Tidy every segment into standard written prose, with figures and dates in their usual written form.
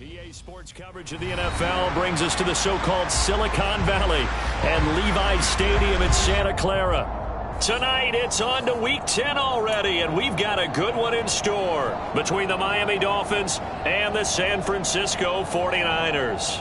EA Sports coverage of the NFL brings us to the so-called Silicon Valley and Levi Stadium in Santa Clara. Tonight, it's on to Week 10 already, and we've got a good one in store between the Miami Dolphins and the San Francisco 49ers.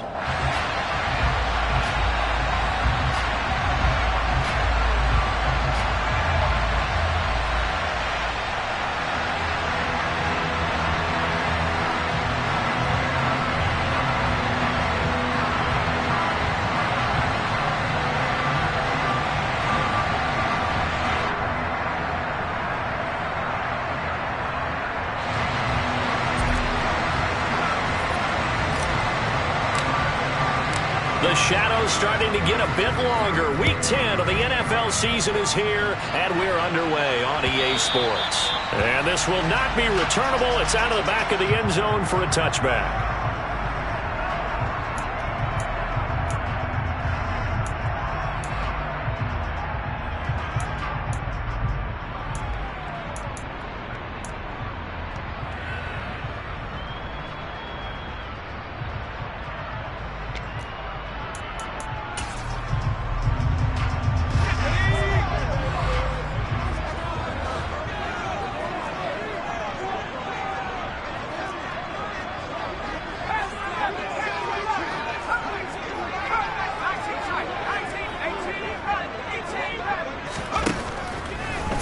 The shadow's starting to get a bit longer. Week 10 of the NFL season is here, and we're underway on EA Sports. And this will not be returnable. It's out of the back of the end zone for a touchback.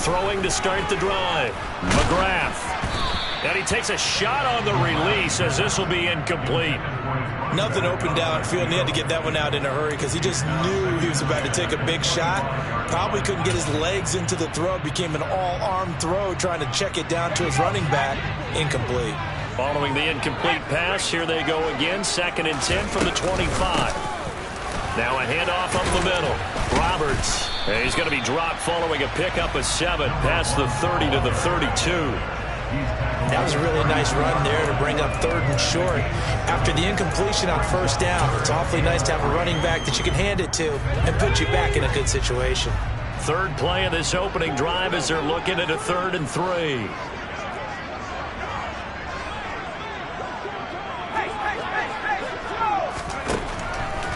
Throwing to start the drive. McGrath. And he takes a shot on the release as this will be incomplete. Nothing open downfield, and he had to get that one out in a hurry because he just knew he was about to take a big shot. Probably couldn't get his legs into the throw. Became an all-arm throw trying to check it down to his running back. Incomplete. Following the incomplete pass, here they go again. 2nd and 10 from the 25. Now a handoff up the middle. Roberts. And he's going to be dropped following a pickup of 7 past the 30 to the 32. That was a really nice run there to bring up 3rd and short. After the incompletion on 1st down, it's awfully nice to have a running back that you can hand it to and put you back in a good situation. 3rd play of this opening drive as they're looking at a 3rd and 3.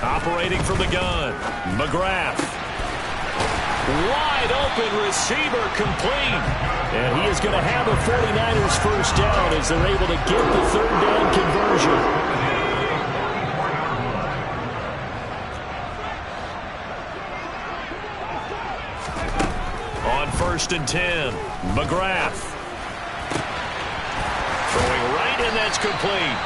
Operating from the gun, McGrath. Wide open receiver complete. And he is going to have the 49ers first down as they're able to get the 3rd down conversion. On 1st and 10, McGrath. Throwing right, and that's complete.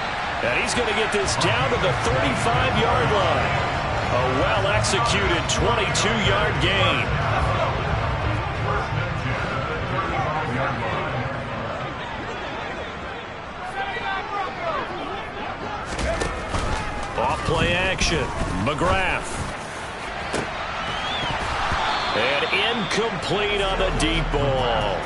And he's going to get this down to the 35-yard line. A well-executed 22-yard gain. Off-play action. McGrath. And incomplete on the deep ball.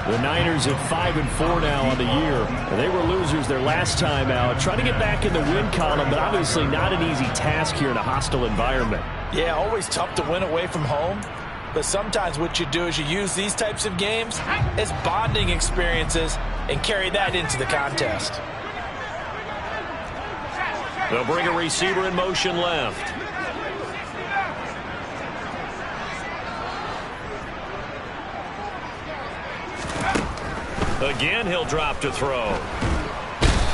The Niners at 5-4 now on the year. They were losers their last time out. Trying to get back in the win column, but obviously not an easy task here in a hostile environment. Yeah, always tough to win away from home. But sometimes what you do is you use these types of games as bonding experiences and carry that into the contest. They'll bring a receiver in motion left. Again, he'll drop to throw.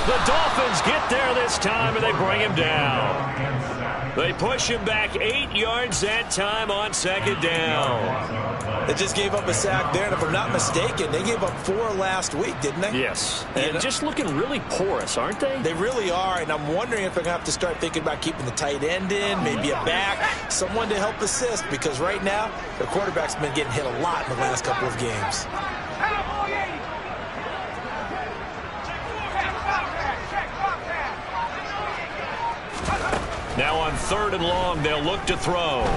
The Dolphins get there this time, and they bring him down. They push him back 8 yards that time on 2nd down. They just gave up a sack there, and if I'm not mistaken, they gave up 4 last week, didn't they? Yes, and just looking really porous, aren't they? They really are, and I'm wondering if they're going to have to start thinking about keeping the tight end in, maybe a back, someone to help assist, because right now, the quarterback's been getting hit a lot in the last couple of games. Now on 3rd and long, they'll look to throw.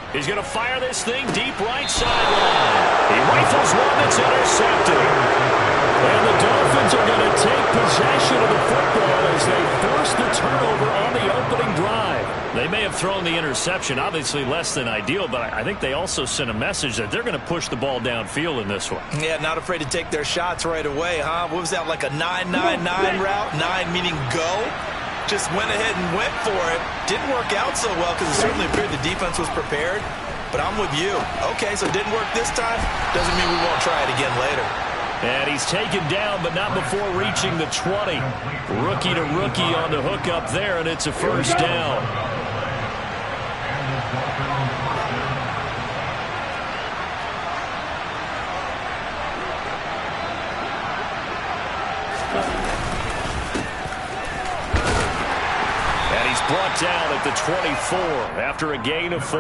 He's going to fire this thing deep right sideline. He rifles one that's intercepted. And the Dolphins are going to take possession of the football as they force the turnover on the opening drive. They may have thrown the interception. Obviously less than ideal, but I think they also sent a message that they're going to push the ball downfield in this one. Yeah, not afraid to take their shots right away, huh? What was that, like a 9-9-9 route? 9 meaning go? Just went ahead and went for it. Didn't work out so well because it certainly appeared the defense was prepared. But I'm with you. Okay, so it didn't work this time. Doesn't mean we won't try it again later. And he's taken down, but not before reaching the 20. Rookie to rookie on the hook up there, and it's a first down. And he's brought down at the 24 after a gain of 4.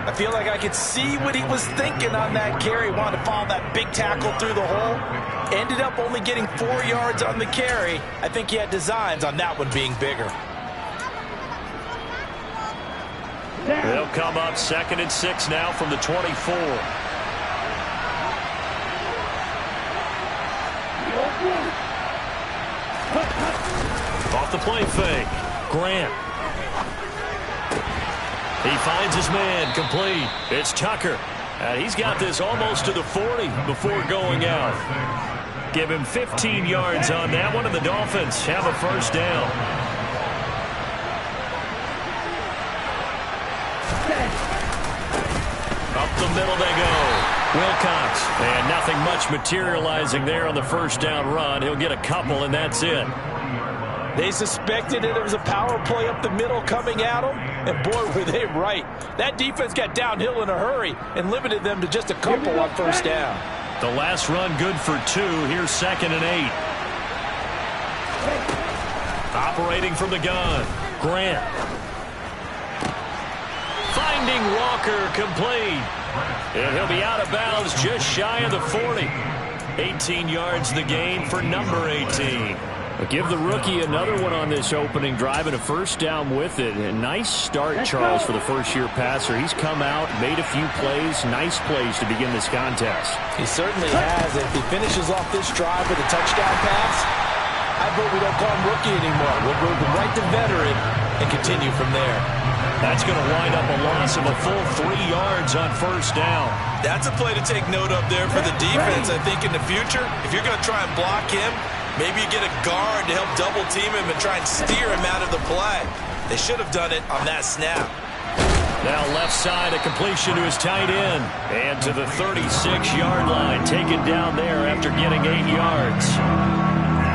I feel like I could see what he was thinking on that carry. Wanted to follow that big tackle through the hole. Ended up only getting 4 yards on the carry. I think he had designs on that one being bigger. They'll come up 2nd and 6 now from the 24. Off the play fake. Grant. He finds his man, complete. It's Tucker. And he's got this almost to the 40 before going out. Give him 15 yards on that one, and the Dolphins have a first down. Up the middle they go. Wilcox. And nothing much materializing there on the first down run. He'll get a couple, and that's it. They suspected that there was a power play up the middle coming at them, and boy, were they right. That defense got downhill in a hurry and limited them to just a couple on first down. The last run good for 2. Here's 2nd and 8. Operating from the gun. Grant. Finding Walker, complete. And he'll be out of bounds just shy of the 40. 18 yards the gain for number 18. Give the rookie another one on this opening drive and a first down with it. A nice start, Charles, for the first-year passer. He's come out, made a few plays, nice plays to begin this contest. He certainly has. If he finishes off this drive with a touchdown pass, I vote we don't call him rookie anymore. We'll move him right to veteran and continue from there. That's going to wind up a loss of a full 3 yards on first down. That's a play to take note of there for the defense. I think in the future, if you're going to try and block him, maybe you get a guard to help double-team him and try and steer him out of the play. They should have done it on that snap. Now left side, a completion to his tight end. And to the 36-yard line, taken down there after getting 8 yards.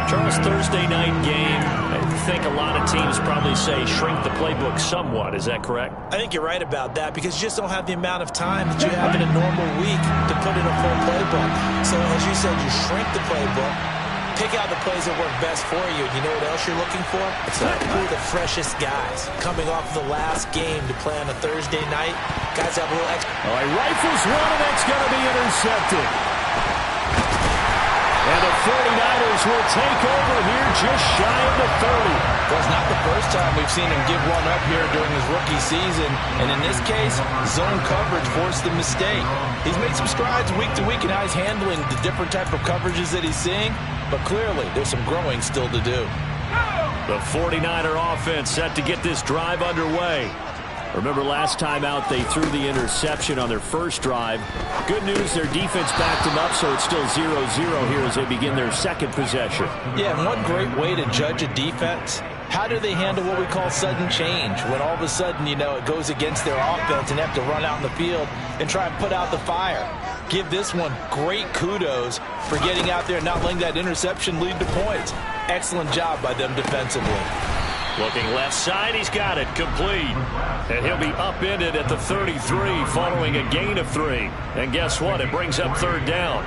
Charles, Thursday night game, I think a lot of teams probably say shrink the playbook somewhat. Is that correct? I think you're right about that because you just don't have the amount of time that you have in a normal week to put in a full playbook. So as you said, you shrink the playbook. Pick out the plays that work best for you. You know what else you're looking for? It's who are the freshest guys coming off the last game to play on a Thursday night. Guys have a little extra. All right, rifles one, and that's going to be intercepted. And the 49ers will take over here just shy of the 30. Well, it's not the first time we've seen him give one up here during his rookie season. And in this case, zone coverage forced the mistake. He's made some strides week to week in how he's handling the different type of coverages that he's seeing. But clearly, there's some growing still to do. The 49er offense set to get this drive underway. Remember last time out they threw the interception on their first drive. Good news, their defense backed them up, so it's still 0-0 here as they begin their second possession. Yeah, and one great way to judge a defense, how do they handle what we call sudden change? When all of a sudden, you know, it goes against their offense and they have to run out in the field and try and put out the fire. Give this one great kudos for getting out there and not letting that interception lead to points. Excellent job by them defensively. Looking left side, he's got it, complete. And he'll be upended at the 33 following a gain of 3. And guess what? It brings up third down.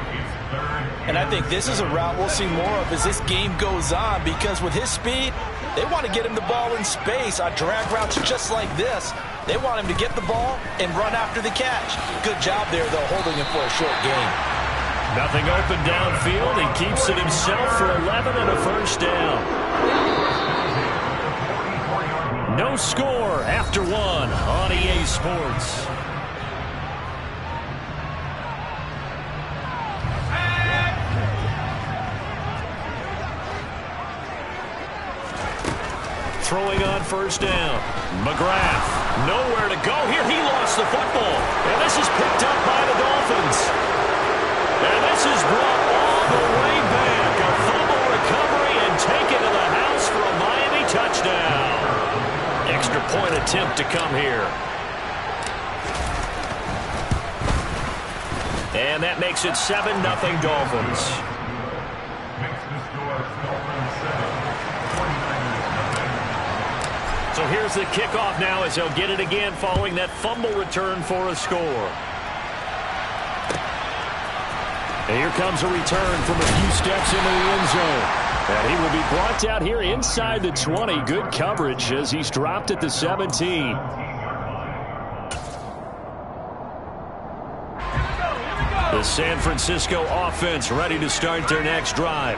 And I think this is a route we'll see more of as this game goes on because with his speed, they want to get him the ball in space on drag routes just like this. They want him to get the ball and run after the catch. Good job there, though, holding him for a short gain. Nothing open downfield. He keeps it himself for 11 and a first down. No score after 1 on EA Sports. throwing on first down. McGrath, nowhere to go here. He lost the football. And this is picked up by the Dolphins. And this is brought all the way back. A fumble recovery and taken to the house for a Miami touchdown. Extra point attempt to come here. And that makes it 7-0 Dolphins. So here's the kickoff now as they'll get it again following that fumble return for a score. And here comes a return from a few steps into the end zone. And he will be brought out here inside the 20. Good coverage as he's dropped at the 17. The San Francisco offense ready to start their next drive.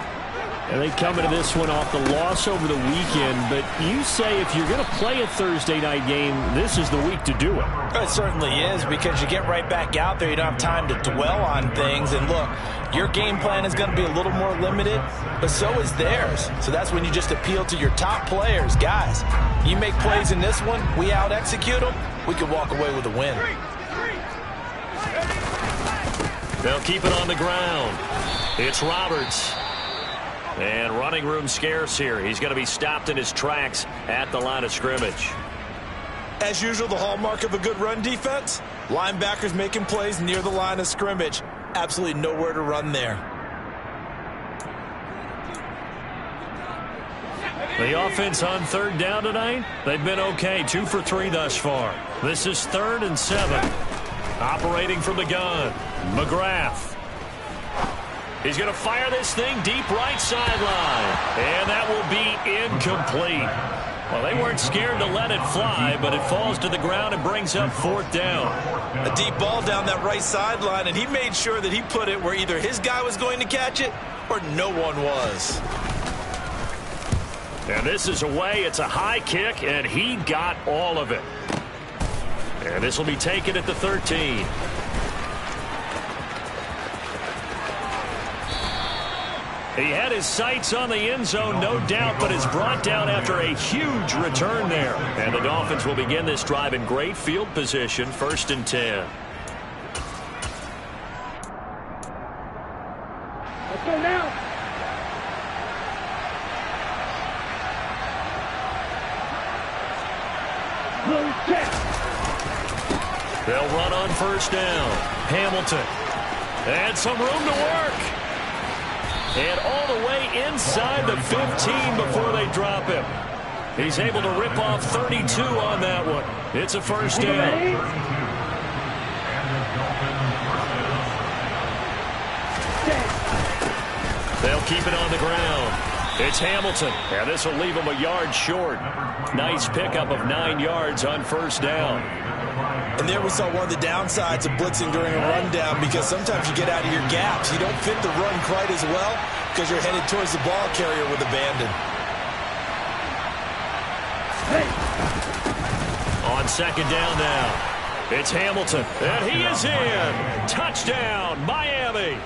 And they come into this one off the loss over the weekend. But you say if you're going to play a Thursday night game, this is the week to do it. It certainly is, because you get right back out there. You don't have time to dwell on things. And look, your game plan is going to be a little more limited, but so is theirs. So that's when you just appeal to your top players. Guys, you make plays in this one, we out-execute them, we can walk away with a win. They'll keep it on the ground. It's Roberts. And running room scarce here. He's going to be stopped in his tracks at the line of scrimmage. As usual, the hallmark of a good run defense, linebackers making plays near the line of scrimmage. Absolutely nowhere to run there. The offense on third down tonight, they've been okay. 2 for 3 thus far. This is 3rd and 7. Operating from the gun, McGrath. He's going to fire this thing deep right sideline. And that will be incomplete. Well, they weren't scared to let it fly, but it falls to the ground and brings up 4th down. A deep ball down that right sideline, and he made sure that he put it where either his guy was going to catch it or no one was. And this is away. It's a high kick, and he got all of it. And this will be taken at the 13. He had his sights on the end zone, no doubt, but is brought down after a huge return there. And the Dolphins will begin this drive in great field position, 1st and 10. Let's go now. They'll run on first down. Hamilton. And some room to work. And all the way inside the 15 before they drop him. He's able to rip off 32 on that one. It's a first down. They'll keep it on the ground. It's Hamilton. And this will leave him a yard short. Nice pickup of 9 yards on first down. And there we saw one of the downsides of blitzing during a rundown, because sometimes you get out of your gaps. You don't fit the run quite as well because you're headed towards the ball carrier with abandon. On second down now, it's Hamilton. And he is in. Touchdown, Miami.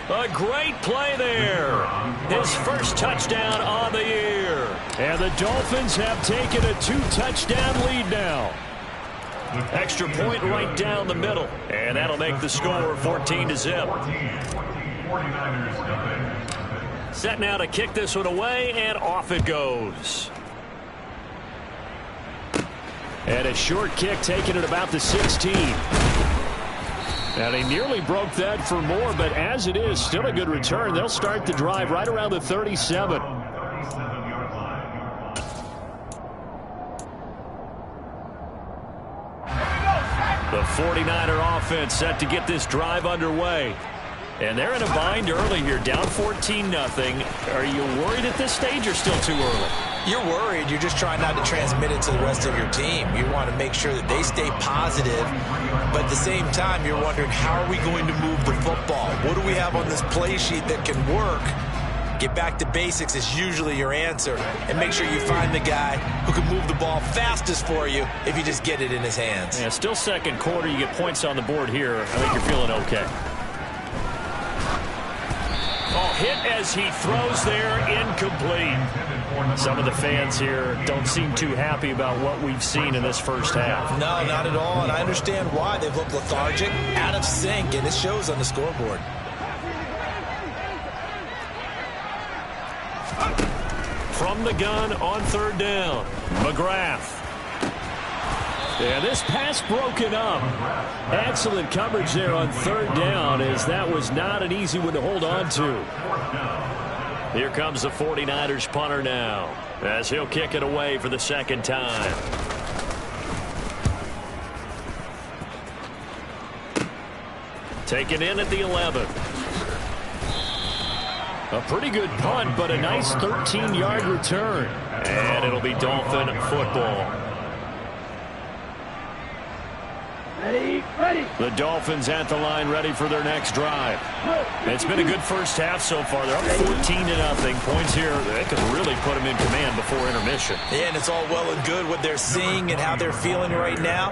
A great play there. His first touchdown on the year. And the Dolphins have taken a 2-touchdown lead now. Extra point right down the middle. And that'll make the score 14-0. Set now to kick this one away, and off it goes. And a short kick taken at about the 16. And he nearly broke that for more, but as it is, still a good return. They'll start the drive right around the 37. The 49er offense set to get this drive underway. And they're in a bind early here, down 14-0. Are you worried at this stage or still too early? You're worried. You're just trying not to transmit it to the rest of your team. You want to make sure that they stay positive, but at the same time, you're wondering, how are we going to move the football? What do we have on this play sheet that can work? Get back to basics is usually your answer, and make sure you find the guy who can move the ball fastest for you if you just get it in his hands. Yeah, still second quarter. You get points on the board here. I think you're feeling okay. Oh, hit as he throws there, incomplete. Some of the fans here don't seem too happy about what we've seen in this first half. No, not at all, and I understand why. They've looked lethargic, out of sync, and it shows on the scoreboard. From the gun on third down, McGrath. And this pass broken up. Excellent coverage there on third down, as that was not an easy one to hold on to. Here comes the 49ers punter now, as he'll kick it away for the second time. Taken in at the 11. A pretty good punt, but a nice 13-yard return. And it'll be Dolphin football. The Dolphins at the line, ready for their next drive. It's been a good first half so far. They're up 14-0. Points here, they could really put them in command before intermission. Yeah, and it's all well and good what they're seeing and how they're feeling right now.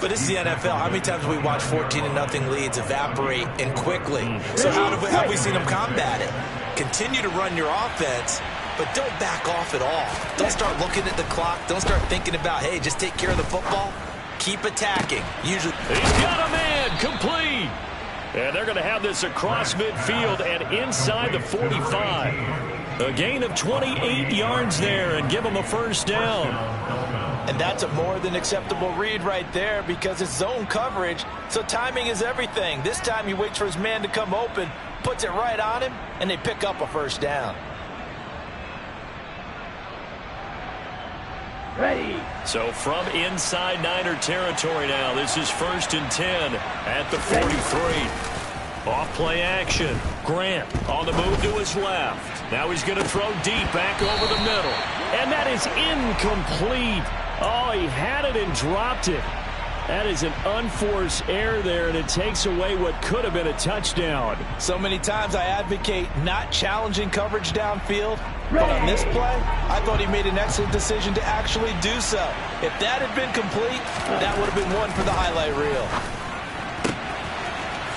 But this is the NFL. How many times have we watched 14-0 leads evaporate and quickly? So how have we seen them combat it? Continue to run your offense, but don't back off at all. Don't start looking at the clock. Don't start thinking about, hey, just take care of the football. Keep attacking. Usually, he's got a man, complete. And they're going to have this across midfield and inside the 45. A gain of 28 yards there and give him a first down. And that's a more than acceptable read right there because it's zone coverage, so timing is everything. This time he waits for his man to come open, puts it right on him, and they pick up a first down. Ready. So from inside Niner territory now, this is 1st and 10 at the 43. Off play action. Grant on the move to his left. Now he's going to throw deep back over the middle. And that is incomplete. Oh, he had it and dropped it. That is an unforced error there, and it takes away what could have been a touchdown. So many times I advocate not challenging coverage downfield, but on this play, I thought he made an excellent decision to actually do so. If that had been complete, that would have been one for the highlight reel.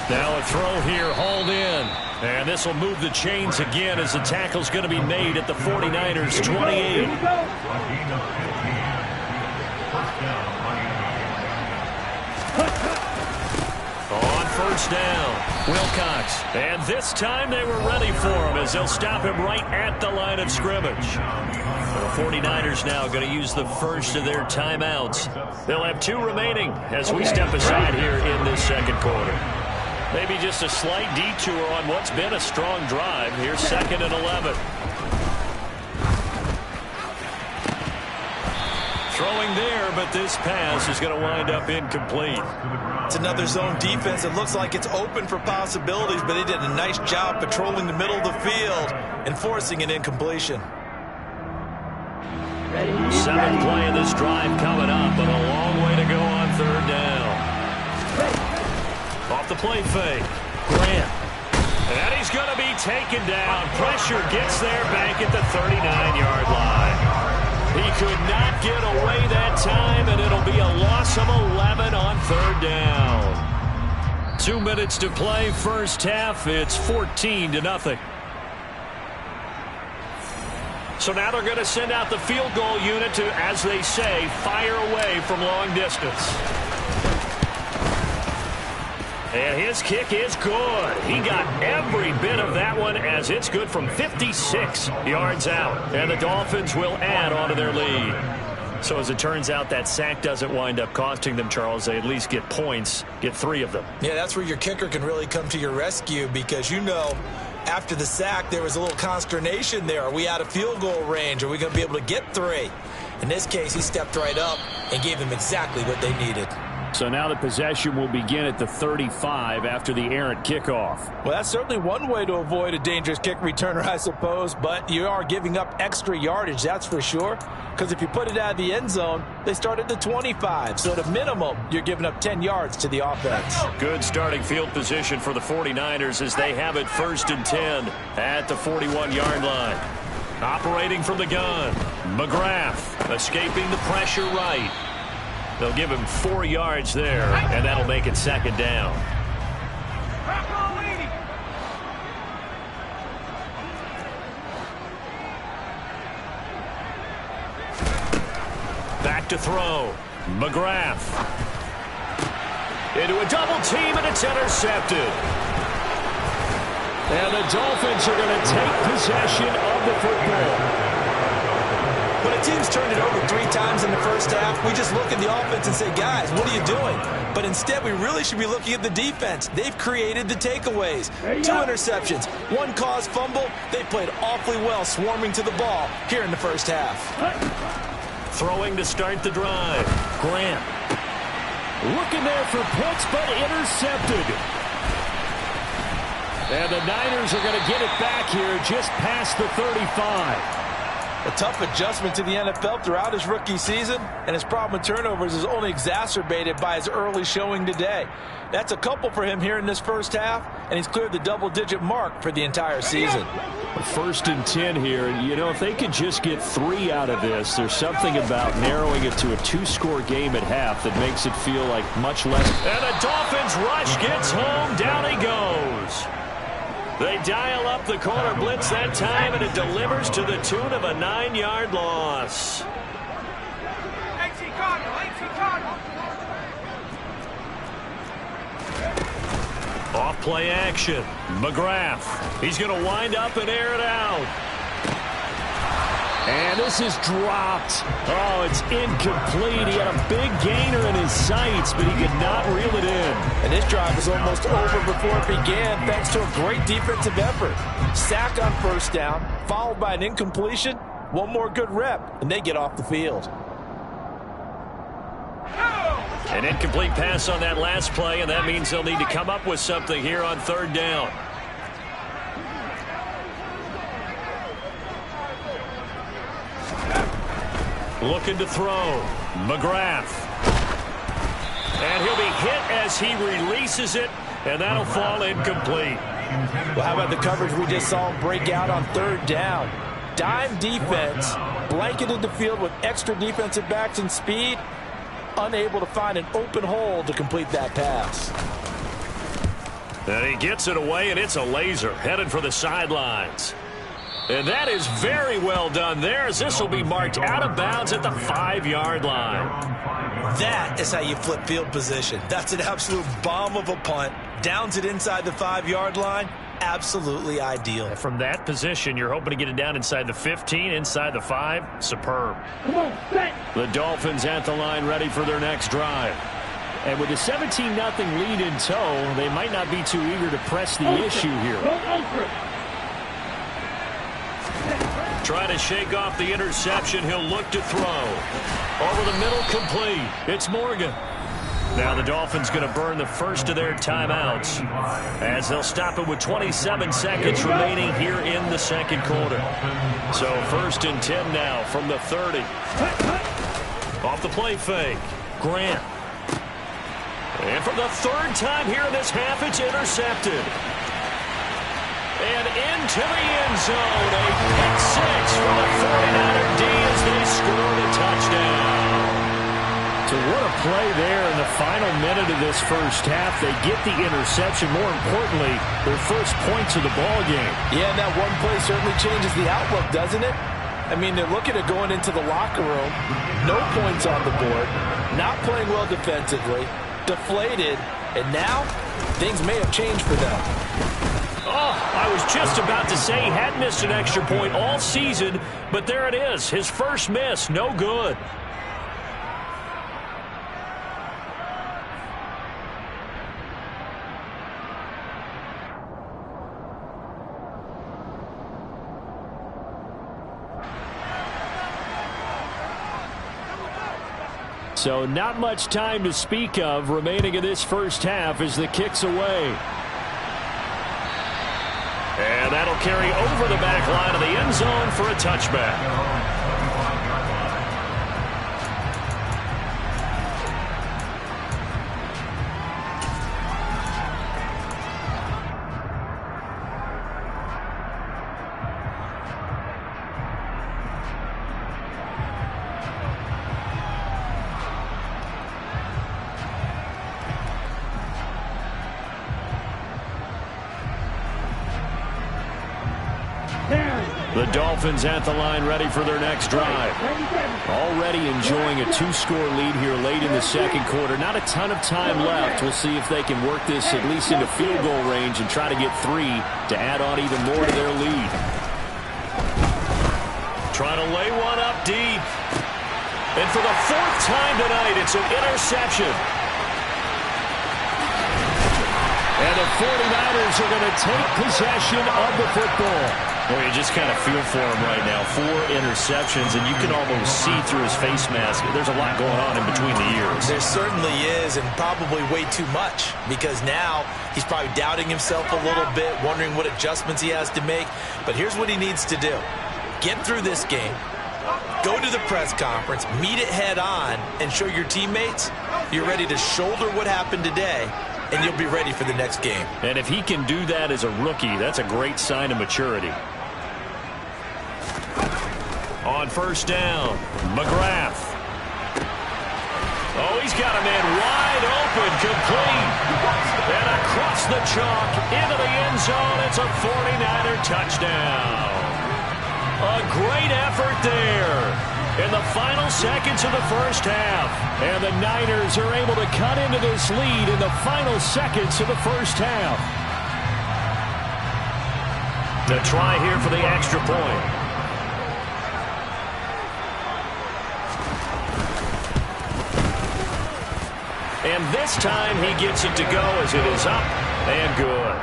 Now a throw here, hauled in. And this will move the chains again as the tackle's going to be made at the 49ers 28. On first down, Wilcox. And this time they were ready for him as they'll stop him right at the line of scrimmage. The 49ers now going to use the first of their timeouts. They'll have 2 remaining as we step aside here in this second quarter. Maybe just a slight detour on what's been a strong drive. Here's 2nd and 11. Throwing there, but this pass is going to wind up incomplete. It's another zone defense. It looks like it's open for possibilities, but they did a nice job patrolling the middle of the field and forcing an incompletion. 7th play of this drive coming up, but a long way to go on third down. Off the play fake, Grant. And he's going to be taken down. Pressure gets there back at the 39-yard line. He could not get away that time, and it'll be a loss of 11 on third down. 2 minutes to play first half. It's 14-0. So now they're going to send out the field goal unit to, as they say, fire away from long distance. And his kick is good. He got every bit of that one as it's good from 56 yards out. And the Dolphins will add on to their lead. So as it turns out, that sack doesn't wind up costing them, Charles. They at least get points, get 3 of them. Yeah, that's where your kicker can really come to your rescue because, you know, after the sack, there was a little consternation there. Are we out of field goal range? Are we going to be able to get 3? In this case, he stepped right up and gave them exactly what they needed. So now the possession will begin at the 35 after the errant kickoff. Well, that's certainly one way to avoid a dangerous kick returner, I suppose, but you are giving up extra yardage, that's for sure, because if you put it out of the end zone, they start at the 25, so at a minimum, you're giving up 10 yards to the offense. Good starting field position for the 49ers as they have it 1st and 10 at the 41-yard line. Operating from the gun, McGrath escaping the pressure right. They'll give him 4 yards there, and that'll make it 2nd down. look to throw. McGrath. Into a double team, and it's intercepted. And the Dolphins are going to take possession of the football. When a team's turned it over 3 times in the first half, we just look at the offense and say, guys, what are you doing? But instead, we really should be looking at the defense. They've created the takeaways. 2 interceptions, 1 caused fumble. They played awfully well swarming to the ball here in the first half. Throwing to start the drive. Grant. Looking there for Pitts, but intercepted. And the Niners are going to get it back here just past the 35. A tough adjustment to the NFL throughout his rookie season, and his problem with turnovers is only exacerbated by his early showing today. That's a couple for him here in this first half, and he's cleared the double-digit mark for the entire season. 1st and 10 here, and you know, if they could just get 3 out of this, there's something about narrowing it to a 2-score game at half that makes it feel like much less. And the Dolphins rush gets home, down he goes. They dial up the corner blitz that time, and it delivers to the tune of a 9-yard loss. Off play action. McGrath. He's going to wind up and air it out. And this is dropped. Oh, it's incomplete. He had a big gainer in his sights, but he could not reel it in. And this drive was almost over before it began, thanks to a great defensive effort. Sack on 1st down, followed by an incompletion. 1 more good rep, and they get off the field. An incomplete pass on that last play, and that means they'll need to come up with something here on 3rd down. Looking to throw. McGrath. And he'll be hit as he releases it, and that'll fall incomplete. Well, how about the coverage we just saw him break out on 3rd down? Dime defense, blanketed the field with extra defensive backs and speed, unable to find an open hole to complete that pass. And he gets it away, and it's a laser headed for the sidelines. And that is very well done there, as this will be marked out of bounds at the 5-yard line. That is how you flip field position. That's an absolute bomb of a punt. Downs it inside the 5-yard line. Absolutely ideal. From that position, you're hoping to get it down inside the 15, inside the 5. Superb. The Dolphins at the line, ready for their next drive. And with a 17-0 lead in tow, they might not be too eager to press the issue here. Trying to shake off the interception. He'll look to throw. Over the middle, complete. It's Morgan. Now the Dolphins going to burn the first of their timeouts, as they'll stop it with 27 seconds remaining here in the 2nd quarter. So 1st and 10 now from the 30. Off the play fake. Grant. And for the 3rd time here in this half, it's intercepted. And into the end zone, a pick 6 for the 49er D as they scored a touchdown. So what a play there in the final minute of this first half. They get the interception. More importantly, their first points of the ball game. Yeah, and that one play certainly changes the outlook, doesn't it? I mean, they're looking at going into the locker room, no points on the board, not playing well defensively, deflated, and now things may have changed for them. Oh, I was just about to say he had missed an extra point all season, but there it is. His first miss, no good. So not much time to speak of remaining in this first half as the kick's away. And that'll carry over the back line of the end zone for a touchback. The Dolphins at the line, ready for their next drive. Already enjoying a two-score lead here late in the second quarter. Not a ton of time left. We'll see if they can work this at least into field goal range and try to get 3 to add on even more to their lead. Trying to lay one up deep. And for the 4th time tonight, it's an interception. And the 49ers are going to take possession of the football. Well, you just kind of feel for him right now. 4 interceptions, and you can almost see through his face mask. There's a lot going on in between the ears. There certainly is, and probably way too much, because now he's probably doubting himself a little bit, wondering what adjustments he has to make. But here's what he needs to do. Get through this game, go to the press conference, meet it head on, and show your teammates you're ready to shoulder what happened today, and you'll be ready for the next game. And if he can do that as a rookie, that's a great sign of maturity. On first down, McGrath. Oh, he's got a man wide open, complete. And across the chalk, into the end zone. It's a 49er touchdown. A great effort there in the final seconds of the first half. And the Niners are able to cut into this lead in the final seconds of the first half. The try here for the extra point. And this time he gets it to go as it is up and good.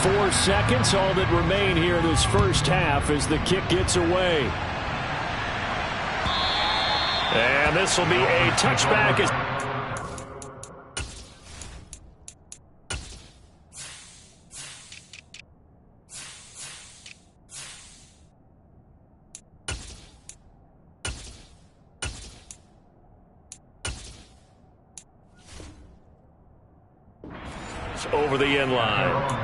Four seconds, all that remain here in this first half as the kick gets away. And this will be a touchback. It's over the end line.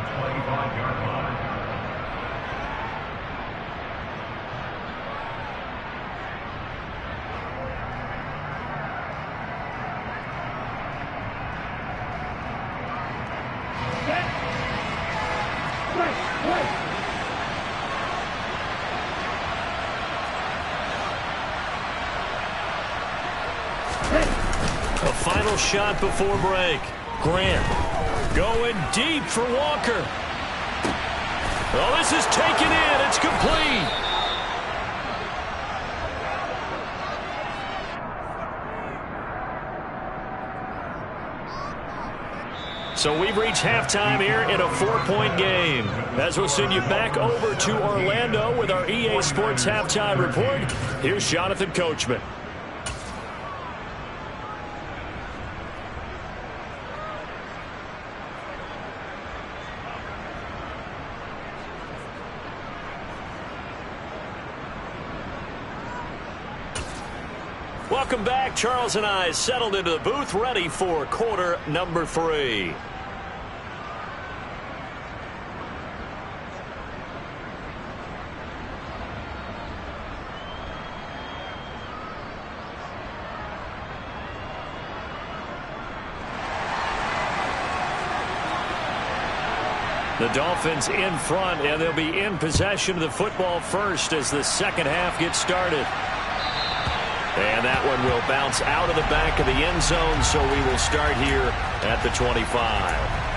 A final shot before break. Grant going deep for Walker. Oh, this is taken in. It's complete. So we've reached halftime here in a 4-point game. As we'll send you back over to Orlando with our EA Sports Halftime Report, here's Jonathan Coachman. Welcome back. Charles and I settled into the booth, ready for quarter number 3. The Dolphins in front, and they'll be in possession of the football first as the second half gets started. And that one will bounce out of the back of the end zone, so we will start here at the 25.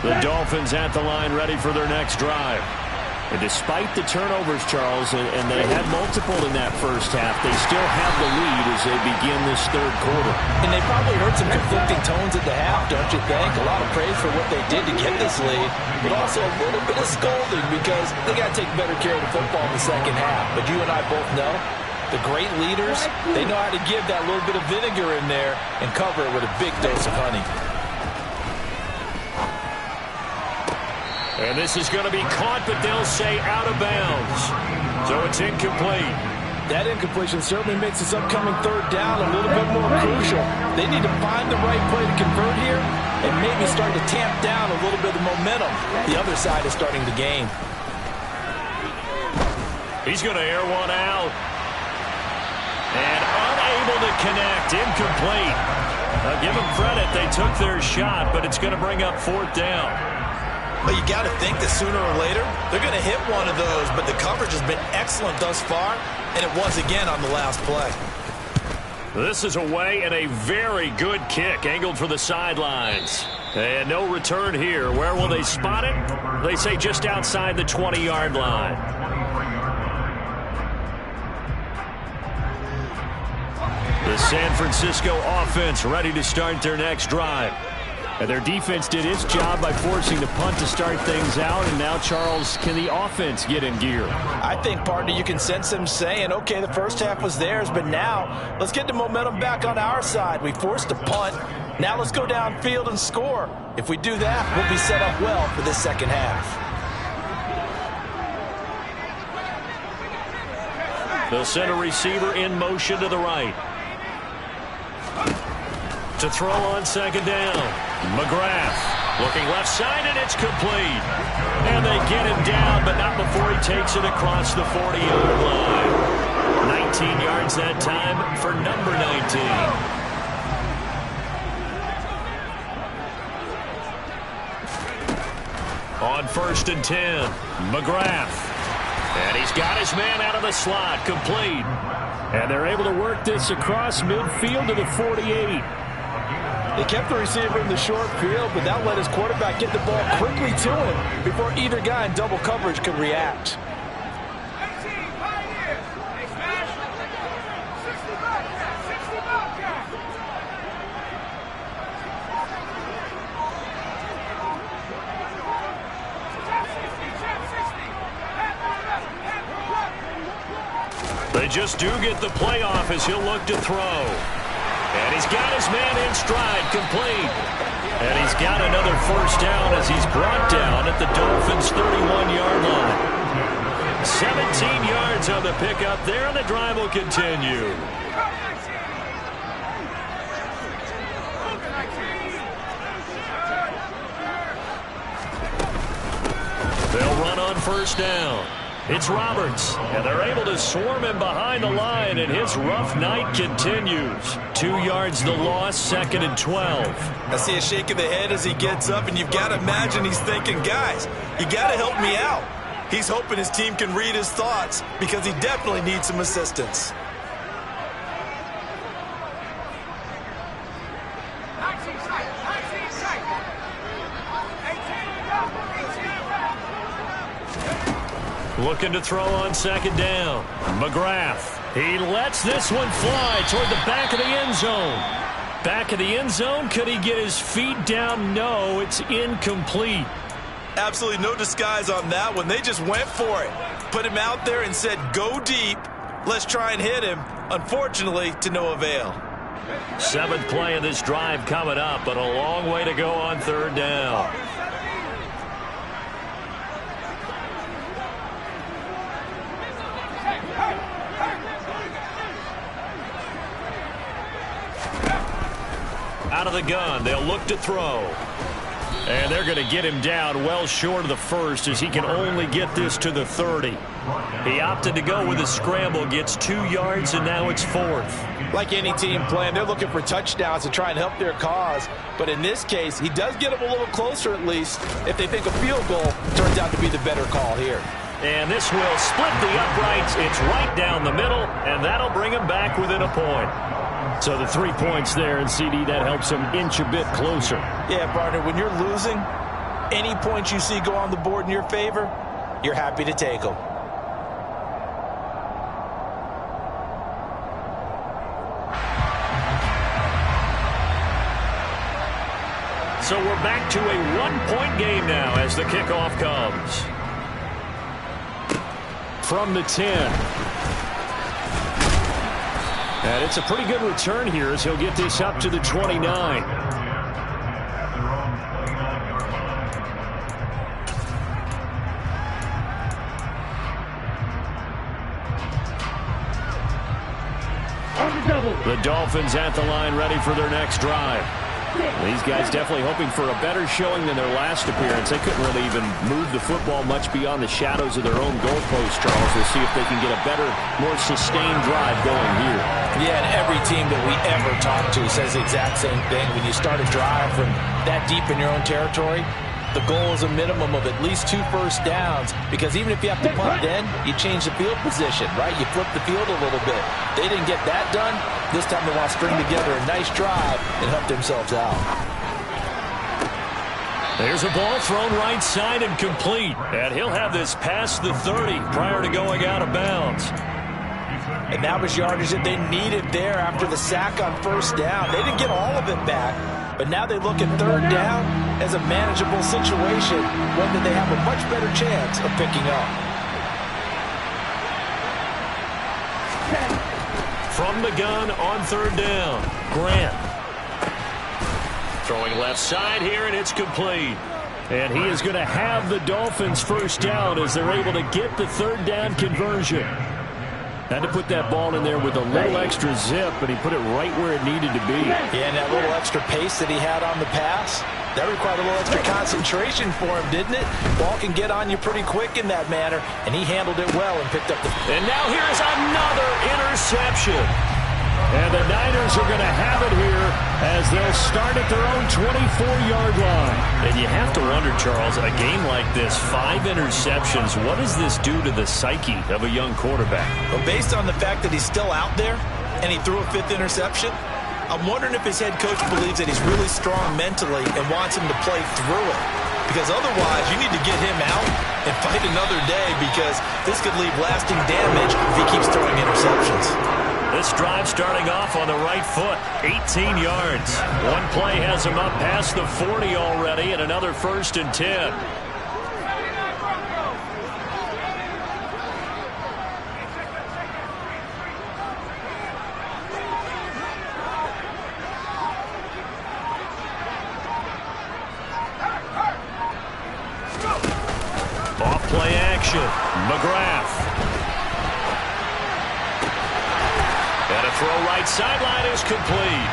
The Dolphins at the line, ready for their next drive. And despite the turnovers, Charles, and they had multiple in that first half, they still have the lead as they begin this third quarter. And they probably heard some conflicting tones at the half, don't you think? A lot of praise for what they did to get this lead, but also a little bit of scolding because they got to take better care of the football in the second half. But you and I both know The great leaders, they know how to give that little bit of vinegar in there and cover it with a big dose of honey. And this is going to be caught, but they'll say out of bounds. So it's incomplete. That incompletion certainly makes this upcoming third down a little bit more crucial. They need to find the right play to convert here and maybe start to tamp down a little bit of the momentum the other side is starting to gain. He's going to air one out. And unable to connect. Incomplete. I'll give them credit. They took their shot, but it's going to bring up fourth down. But you got to think that sooner or later, they're going to hit one of those, but the coverage has been excellent thus far, and it was again on the last play. This is away and a very good kick angled for the sidelines. And no return here. Where will they spot it? They say just outside the 20-yard line. The San Francisco offense ready to start their next drive. And their defense did its job by forcing the punt to start things out. And now, Charles, can the offense get in gear? I think, partner, you can sense them saying, okay, the first half was theirs, but now let's get the momentum back on our side. We forced a punt. Now let's go downfield and score. If we do that, we'll be set up well for this second half. They'll send a receiver in motion to the right. To throw on second down. McGrath looking left side, and it's complete. And they get him down, but not before he takes it across the 40-yard line. 19 yards that time for number 19. On 1st and 10, McGrath. And he's got his man out of the slot, complete. And they're able to work this across midfield to the 48. They kept the receiver in the short field, but that let his quarterback get the ball quickly to him before either guy in double coverage could react. They just do get the playoff as he'll look to throw. And he's got his man in stride, complete. And he's got another first down as he's brought down at the Dolphins' 31-yard line. 17 yards on the pickup there, and the drive will continue. They'll run on first down. It's Roberts, and they're able to swarm him behind the line, and his rough night continues. 2 yards the loss, 2nd and 12. I see a shake of the head as he gets up, and you've got to imagine he's thinking, guys, you got to help me out. He's hoping his team can read his thoughts because he definitely needs some assistance. Looking to throw on second down. McGrath. He lets this one fly toward the back of the end zone. Back of the end zone. Could he get his feet down? No, it's incomplete. Absolutely no disguise on that one. They just went for it. Put him out there and said, go deep. Let's try and hit him. Unfortunately, to no avail. 7th play of this drive coming up, but a long way to go on third down. Out of the gun, they'll look to throw. And they're going to get him down well short of the first as he can only get this to the 30. He opted to go with a scramble, gets 2 yards, and now it's 4th. Like any team playing, they're looking for touchdowns to try and help their cause. But in this case, he does get them a little closer at least if they think a field goal turns out to be the better call here. And this will split the uprights. It's right down the middle, and that'll bring him back within a point. So the 3 points there, and CD, that helps him inch a bit closer. Yeah, partner, when you're losing, any points you see go on the board in your favor, you're happy to take them. So we're back to a 1-point game now as the kickoff comes. From the 10. And it's a pretty good return here as he'll get this up to the 29. The Dolphins at the line ready for their next drive. These guys definitely hoping for a better showing than their last appearance. They couldn't really even move the football much beyond the shadows of their own goalpost, Charles. We'll see if they can get a better, more sustained drive going here. Yeah, and every team that we ever talk to says the exact same thing. When you start a drive from that deep in your own territory, the goal is a minimum of at least 2 first downs, because even if you have to punt then, you change the field position, right? You flip the field a little bit. They didn't get that done. This time they want to string together a nice drive and help themselves out. There's a ball thrown right side and complete. And he'll have this past the 30 prior to going out of bounds. And that was yardage that they needed there after the sack on first down. They didn't get all of it back, but now they look at third down as a manageable situation, one that they have a much better chance of picking up. From the gun on third down, Grant. Throwing left side here, and it's complete. And he is going to have the Dolphins first down as they're able to get the third down conversion. Had to put that ball in there with a little extra zip, but he put it right where it needed to be. Yeah, and that little extra pace that he had on the pass, that required a little extra concentration for him, didn't it? Ball can get on you pretty quick in that manner, and he handled it well and picked up the... And now here's another interception. And the Niners are going to have it here as they'll start at their own 24-yard line. And you have to wonder, Charles, a game like this, 5 interceptions, what does this do to the psyche of a young quarterback? Well, based on the fact that he's still out there and he threw a 5th interception, I'm wondering if his head coach believes that he's really strong mentally and wants him to play through it. Because otherwise, you need to get him out and fight another day, because this could leave lasting damage if he keeps throwing interceptions. This drive starting off on the right foot, 18 yards. One play has him up past the 40 already, and another 1st and 10. Off play action, McGrath. And a throw right sideline is complete.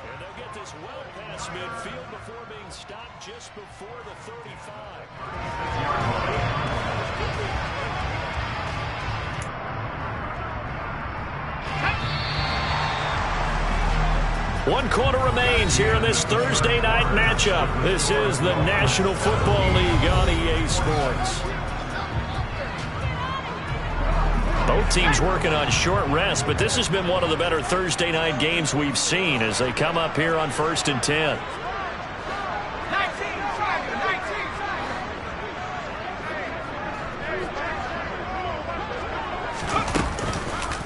And they'll get this well past midfield before being stopped just before the 35. One quarter remains here in this Thursday night matchup. This is the National Football League on EA Sports. Both teams working on short rest, but this has been one of the better Thursday night games we've seen as they come up here on 1st and 10.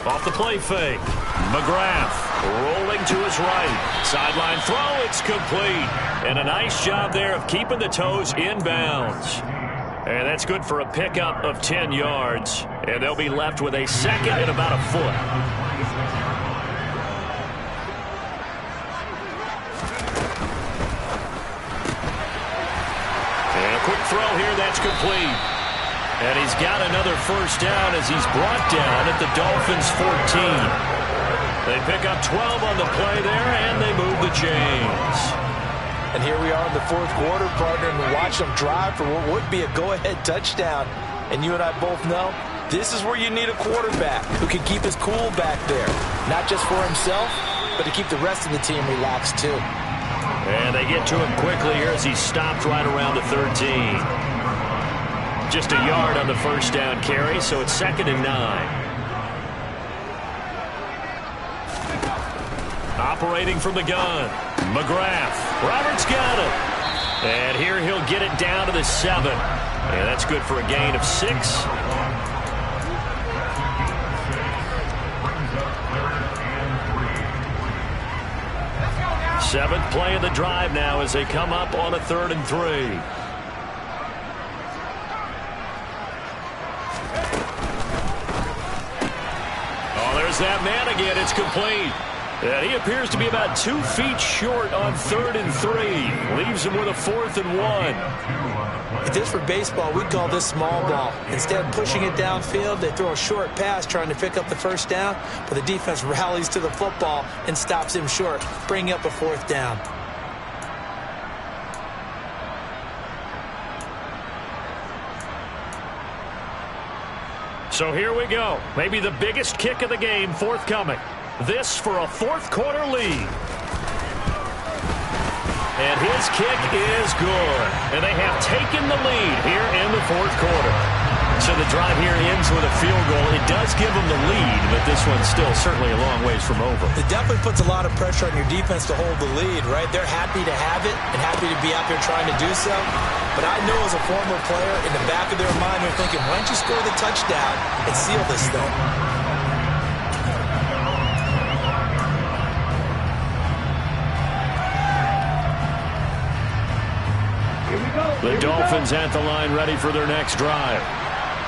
Off the play fake, McGrath rolling to his right. Sideline throw, it's complete. And a nice job there of keeping the toes inbounds. And that's good for a pickup of 10 yards. And they'll be left with a 2nd and about a foot. And a quick throw here, that's complete. And he's got another first down as he's brought down at the Dolphins' 14. They pick up 12 on the play there, and they move the chains. And here we are in the 4th quarter, partner, and we watch them drive for what would be a go-ahead touchdown. And you and I both know this is where you need a quarterback who can keep his cool back there. Not just for himself, but to keep the rest of the team relaxed too. And they get to him quickly here as he stopped right around the 13. Just a yard on the first down carry, so it's 2nd and 9. Operating from the gun, McGrath. Roberts got it. And here he'll get it down to the 7. And that's good for a gain of 6. Seventh play of the drive now as they come up on a 3rd and 3. that man again. It's complete. And he appears to be about 2 feet short on 3rd and 3. Leaves him with a 4th and 1. If this were baseball, we'd call this small ball. Instead of pushing it downfield, they throw a short pass trying to pick up the first down, but the defense rallies to the football and stops him short, bringing up a 4th down. So here we go. Maybe the biggest kick of the game forthcoming. This for a 4th quarter lead. And his kick is good. And they have taken the lead here in the 4th quarter. So the drive here ends with a field goal. It does give them the lead, but this one's still certainly a long ways from over. It definitely puts a lot of pressure on your defense to hold the lead, right? They're happy to have it and happy to be out there trying to do so. But I know as a former player, in the back of their mind, they're thinking, why don't you score the touchdown and seal this thing? The Dolphins at the line ready for their next drive.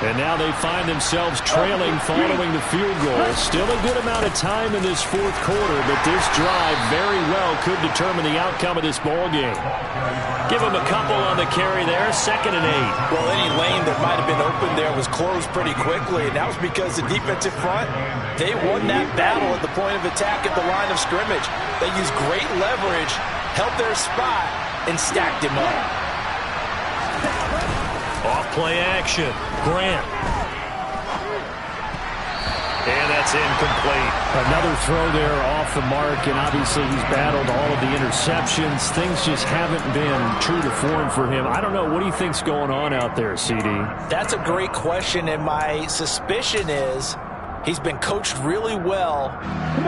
And now they find themselves trailing following the field goal. Still a good amount of time in this 4th quarter, but this drive very well could determine the outcome of this ball game. Give them a couple on the carry there, 2nd and 8. Well, any lane that might have been open there was closed pretty quickly, and that was because the defensive front, they won that battle at the point of attack at the line of scrimmage. They used great leverage, held their spot, and stacked him up. Off-play action. Grant. And that's incomplete. Another throw there off the mark, and obviously he's battled all of the interceptions. Things just haven't been true to form for him. I don't know. What do you think's going on out there, CD? That's a great question, and my suspicion is he's been coached really well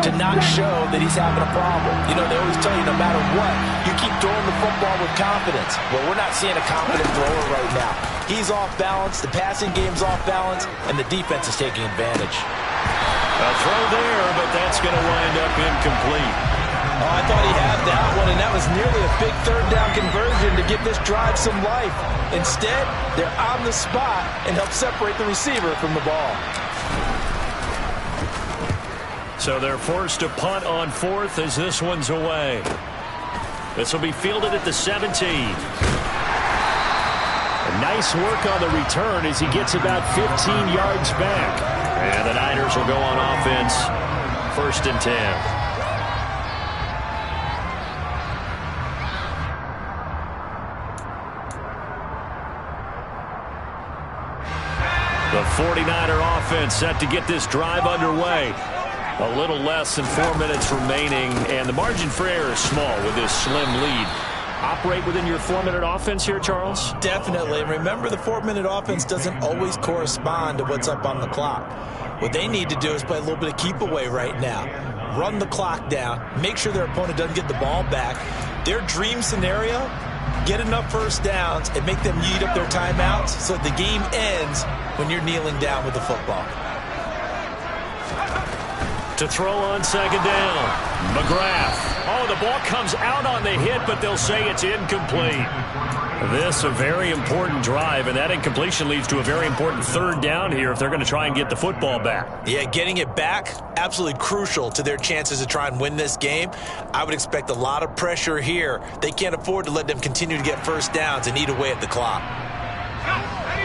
to not show that he's having a problem. You know, they always tell you no matter what, you keep throwing the football with confidence. Well, we're not seeing a confident thrower right now. He's off balance, the passing game's off balance, and the defense is taking advantage. A throw there, but that's going to wind up incomplete. Oh, I thought he had that one, and that was nearly a big 3rd down conversion to give this drive some life. Instead, they're on the spot and help separate the receiver from the ball. So they're forced to punt on 4th as this one's away. This will be fielded at the 17. Nice work on the return as he gets about 15 yards back. And the Niners will go on offense, 1st and 10. The 49er offense set to get this drive underway. A little less than 4 minutes remaining, and the margin for error is small with this slim lead. Operate within your 4-minute offense here, Charles? Definitely. And remember, the 4-minute offense doesn't always correspond to what's up on the clock. What they need to do is play a little bit of keep away right now. Run the clock down. Make sure their opponent doesn't get the ball back. Their dream scenario, get enough first downs and make them eat up their timeouts so the game ends when you're kneeling down with the football. To throw on 2nd down. McGrath. Oh, the ball comes out on the hit, but they'll say it's incomplete. This a very important drive, and that incompletion leads to a very important 3rd down here if they're going to try and get the football back. Yeah, getting it back, absolutely crucial to their chances to try and win this game. I would expect a lot of pressure here. They can't afford to let them continue to get first downs and eat away at the clock.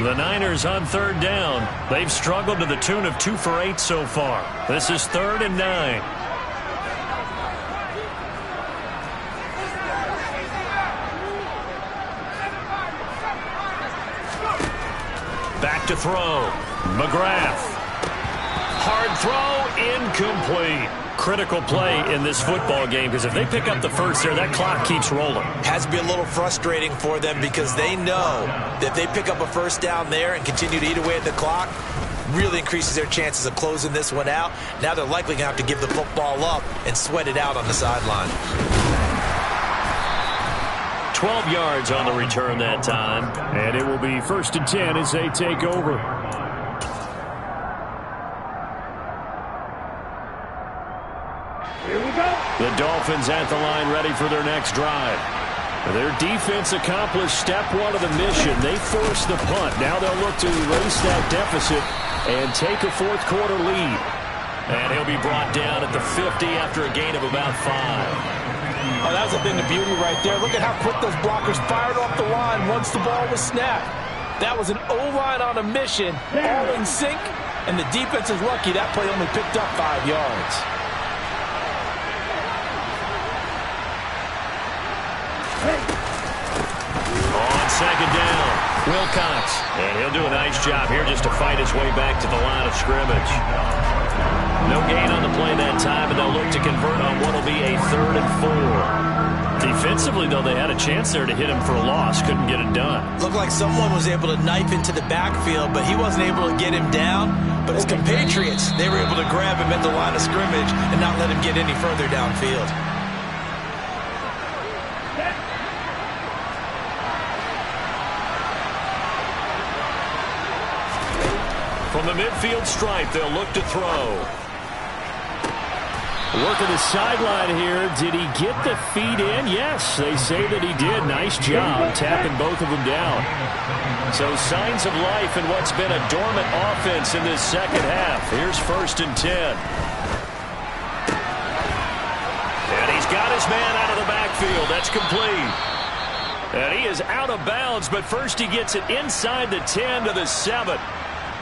The Niners on 3rd down. They've struggled to the tune of 2 for 8 so far. This is 3rd and 9. Back to throw. McGrath. Hard throw, incomplete. Critical play in this football game, because if they pick up the first there, that clock keeps rolling. Has to be a little frustrating for them because they know that if they pick up a first down there and continue to eat away at the clock, really increases their chances of closing this one out. Now they're likely going to have to give the football up and sweat it out on the sideline. 12 yards on the return that time. And it will be 1st and 10 as they take over. The Dolphins at the line ready for their next drive. Their defense accomplished step 1 of the mission. They forced the punt. Now they'll look to erase that deficit and take a 4th quarter lead. And he'll be brought down at the 50 after a gain of about 5. Oh, that was a thing of beauty right there. Look at how quick those blockers fired off the line once the ball was snapped. That was an O-line on a mission, all in sync, and the defense is lucky that play only picked up 5 yards. On second down, Wilcox. And he'll do a nice job here just to fight his way back to the line of scrimmage. No gain on the play that time, and they'll look to convert on what will be a 3rd and 4. Defensively, though, they had a chance there to hit him for a loss. Couldn't get it done. Looked like someone was able to knife into the backfield, but he wasn't able to get him down. But his compatriots, they were able to grab him at the line of scrimmage and not let him get any further downfield. From the midfield stripe, they'll look to throw. Working the sideline here. Did he get the feet in? Yes, they say that he did. Nice job tapping both of them down. So signs of life in what's been a dormant offense in this second half. Here's 1st and 10. And he's got his man out of the backfield. That's complete. And he is out of bounds, but first he gets it inside the 10 to the 7.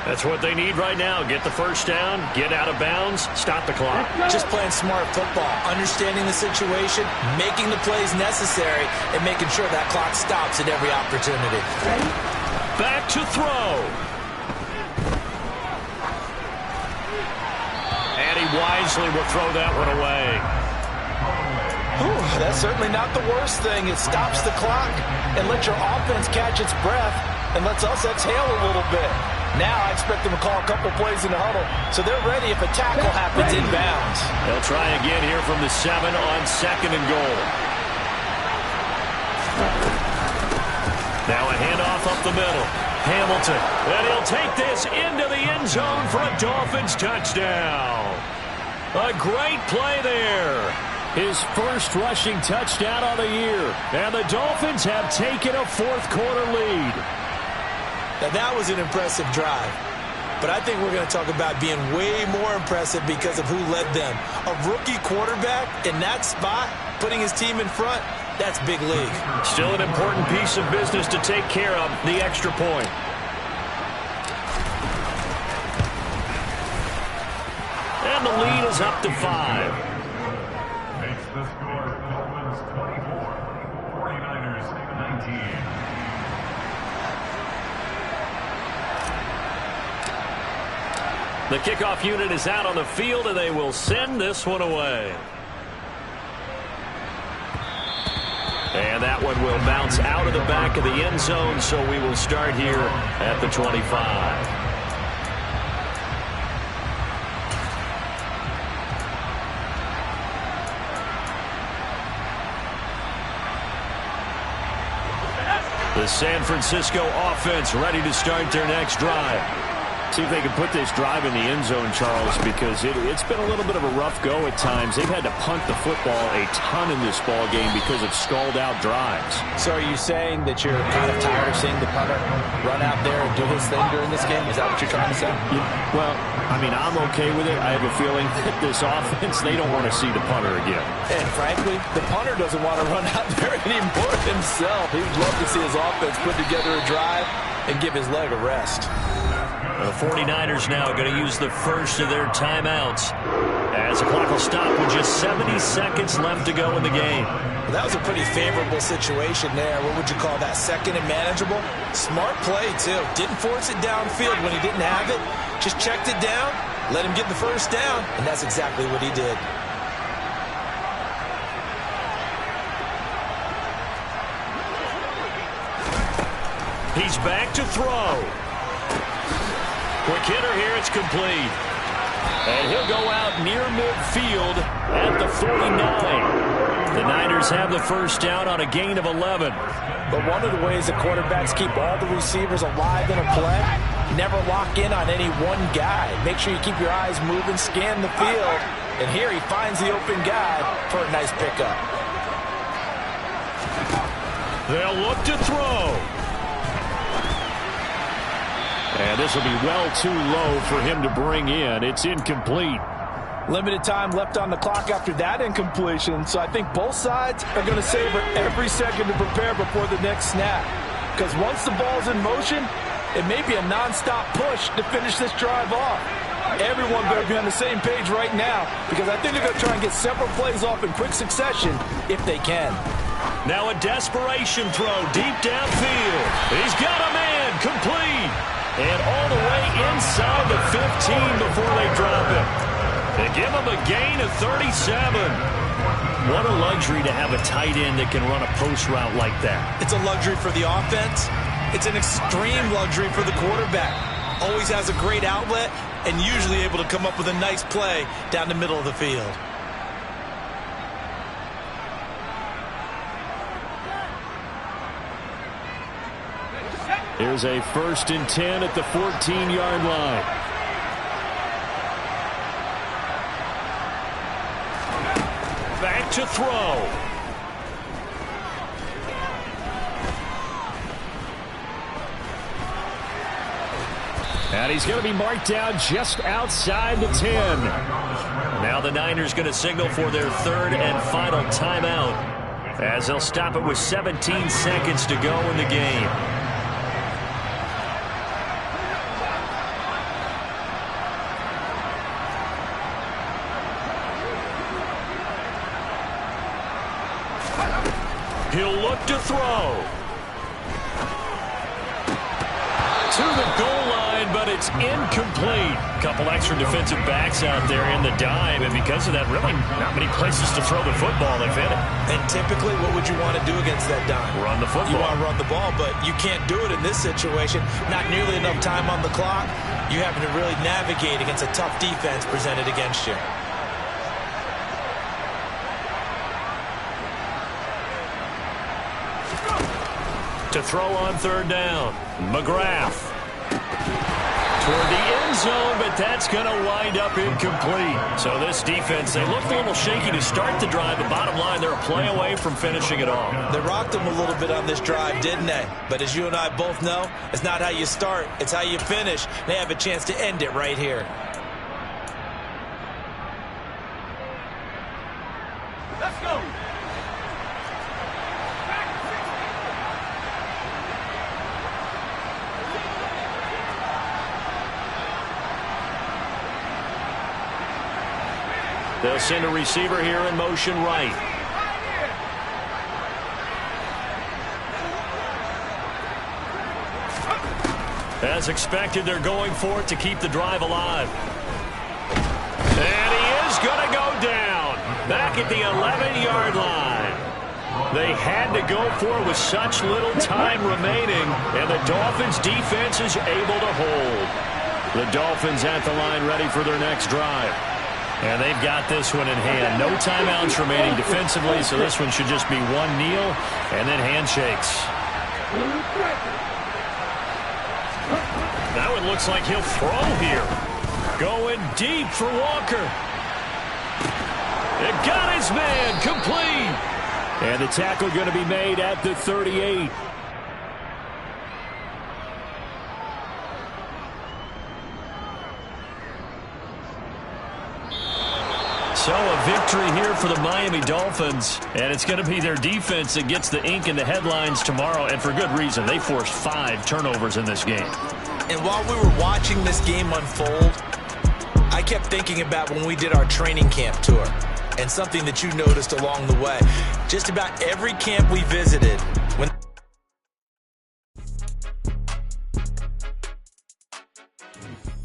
That's what they need right now. Get the first down, get out of bounds, stop the clock. Just playing smart football, understanding the situation, making the plays necessary, and making sure that clock stops at every opportunity. Back to throw. And he wisely will throw that one away. Whew, that's certainly not the worst thing. It stops the clock and lets your offense catch its breath and lets us exhale a little bit. Now I expect them to call a couple plays in the huddle, so they're ready if a tackle happens inbounds. They'll try again here from the 7 on 2nd and goal. Now a handoff up the middle. Hamilton, and he'll take this into the end zone for a Dolphins touchdown. A great play there. His first rushing touchdown on the year, and the Dolphins have taken a 4th quarter lead. Now, that was an impressive drive. But I think we're going to talk about being way more impressive because of who led them. A rookie quarterback in that spot, putting his team in front, that's big league. Still an important piece of business to take care of, the extra point. And the lead is up to 5. Makes the score Dolphins 24, 49ers 19. The kickoff unit is out on the field, and they will send this one away. And that one will bounce out of the back of the end zone, so we will start here at the 25. The San Francisco offense ready to start their next drive. See if they can put this drive in the end zone, Charles, because it's been a little bit of a rough go at times. They've had to punt the football a ton in this ball game because of stalled-out drives. So are you saying that you're kind of tired of seeing the punter run out there and do his thing during this game? Is that what you're trying to say? Yeah, well, I mean, I'm okay with it. I have a feeling that this offense, they don't want to see the punter again. And frankly, the punter doesn't want to run out there anymore himself. He would love to see his offense put together a drive and give his leg a rest. The 49ers now going to use the first of their timeouts as the clock will stop with just 70 seconds left to go in the game. Well, that was a pretty favorable situation there. What would you call that? 2nd and manageable? Smart play, too. Didn't force it downfield when he didn't have it. Just checked it down, let him get the first down, and that's exactly what he did. He's back to throw. Quick hitter here, it's complete. And he'll go out near midfield at the 49. The Niners have the first down on a gain of 11. But one of the ways the quarterbacks keep all the receivers alive in a play, never lock in on any one guy. Make sure you keep your eyes moving, scan the field. And here he finds the open guy for a nice pickup. They'll look to throw. And this will be well too low for him to bring in. It's incomplete. Limited time left on the clock after that incompletion, so I think both sides are going to savor every second to prepare before the next snap. Because once the ball's in motion, it may be a non-stop push to finish this drive off. Everyone better be on the same page right now, because I think they're going to try and get several plays off in quick succession if they can. Now a desperation throw deep downfield. He's got a man, complete. And all the way inside the 15 before they drop him. They give him a gain of 37. What a luxury to have a tight end that can run a post route like that. It's a luxury for the offense. It's an extreme luxury for the quarterback. Always has a great outlet and usually able to come up with a nice play down the middle of the field. Here's a 1st and 10 at the 14-yard line. Back to throw. And he's going to be marked down just outside the 10. Now the Niners going to signal for their 3rd and final timeout, as they'll stop it with 17 seconds to go in the game. He'll look to throw. To the goal line, but it's incomplete. Couple extra defensive backs out there in the dime, and because of that, really not many places to throw the football. They've hit it. And typically, what would you want to do against that dime? Run the football. You want to run the ball, but you can't do it in this situation. Not nearly enough time on the clock. You having to really navigate against a tough defense presented against you. To throw on 3rd down. McGrath. Toward the end zone, but that's going to wind up incomplete. So this defense, they looked a little shaky to start the drive, but bottom line, they're a play away from finishing it off. They rocked them a little bit on this drive, didn't they? But as you and I both know, it's not how you start, it's how you finish. They have a chance to end it right here. Let's go. They'll send a receiver here in motion right. As expected, they're going for it to keep the drive alive. And he is going to go down. Back at the 11-yard line. They had to go for it with such little time remaining, and the Dolphins' defense is able to hold. The Dolphins at the line ready for their next drive. And they've got this one in hand. No timeouts remaining defensively, so this one should just be one kneel and then handshakes. That one looks like he'll throw here. Going deep for Walker. It got his man, complete. And the tackle going to be made at the 38. So a victory here for the Miami Dolphins, and it's going to be their defense that gets the ink in the headlines tomorrow, and for good reason. They forced 5 turnovers in this game. And while we were watching this game unfold, I kept thinking about when we did our training camp tour and something that you noticed along the way. Just about every camp we visited,